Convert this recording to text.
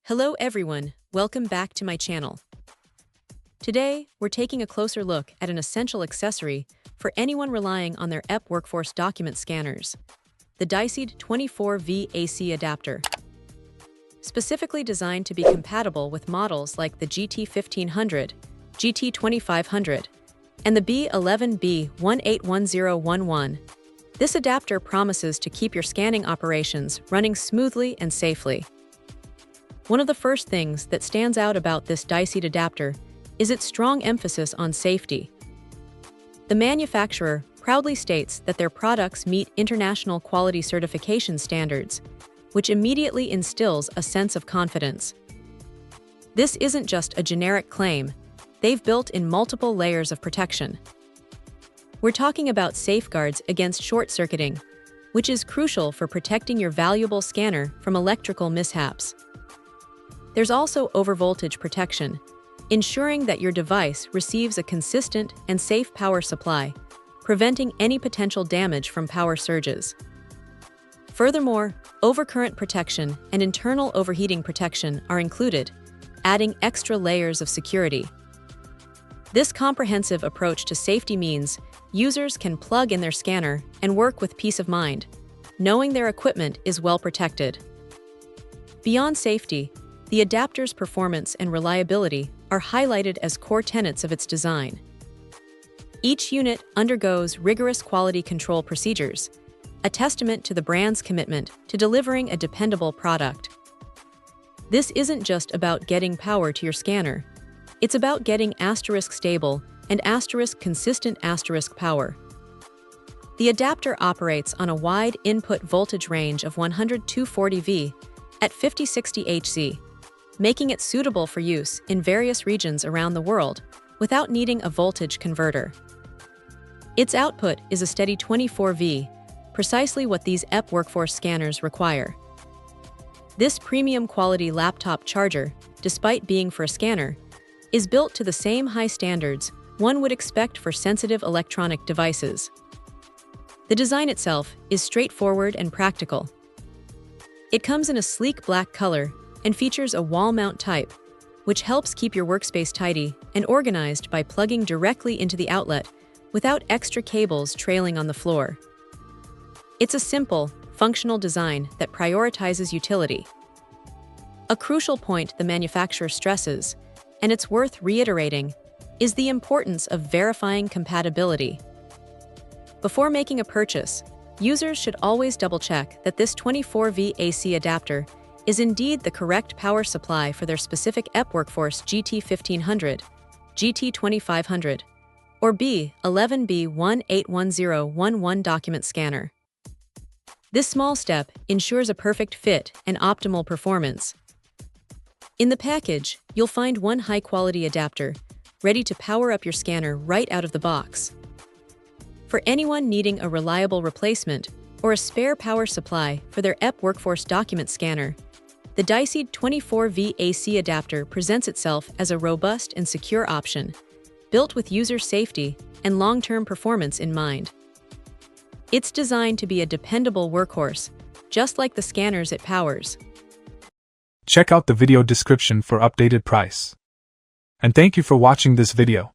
Hello everyone, welcome back to my channel. Today, we're taking a closer look at an essential accessory for anyone relying on their EP workforce document scanners, the GT-2500 AC adapter. Specifically designed to be compatible with models like the GT-1500, GT-2500, and the B11B181011, this adapter promises to keep your scanning operations running smoothly and safely. One of the first things that stands out about this GT adapter is its strong emphasis on safety. The manufacturer proudly states that their products meet international quality certification standards, which immediately instills a sense of confidence. This isn't just a generic claim, they've built in multiple layers of protection. We're talking about safeguards against short-circuiting, which is crucial for protecting your valuable scanner from electrical mishaps. There's also overvoltage protection, ensuring that your device receives a consistent and safe power supply, preventing any potential damage from power surges. Furthermore, overcurrent protection and internal overheating protection are included, adding extra layers of security. This comprehensive approach to safety means users can plug in their scanner and work with peace of mind, knowing their equipment is well protected. Beyond safety, the adapter's performance and reliability are highlighted as core tenets of its design. Each unit undergoes rigorous quality control procedures, a testament to the brand's commitment to delivering a dependable product. This isn't just about getting power to your scanner, it's about getting *stable and *consistent power. The adapter operates on a wide input voltage range of 100–240 V at 50–60 Hz, making it suitable for use in various regions around the world without needing a voltage converter. Its output is a steady 24 V, precisely what these EP workforce scanners require. This premium quality laptop charger, despite being for a scanner, is built to the same high standards one would expect for sensitive electronic devices. The design itself is straightforward and practical. It comes in a sleek black color and features a wall mount type, which helps keep your workspace tidy and organized by plugging directly into the outlet without extra cables trailing on the floor. It's a simple, functional design that prioritizes utility. A crucial point the manufacturer stresses, and it's worth reiterating, is the importance of verifying compatibility. Before making a purchase, users should always double-check that this 24V AC adapter is indeed the correct power supply for their specific EP workforce GT-1500, GT-2500, or B11B181011 document scanner. This small step ensures a perfect fit and optimal performance. In the package, you'll find one high-quality adapter, ready to power up your scanner right out of the box. For anyone needing a reliable replacement or a spare power supply for their EP workforce document scanner, the GT-2500 AC adapter presents itself as a robust and secure option, built with user safety and long-term performance in mind. It's designed to be a dependable workhorse, just like the scanners it powers. Check out the video description for updated price. And thank you for watching this video.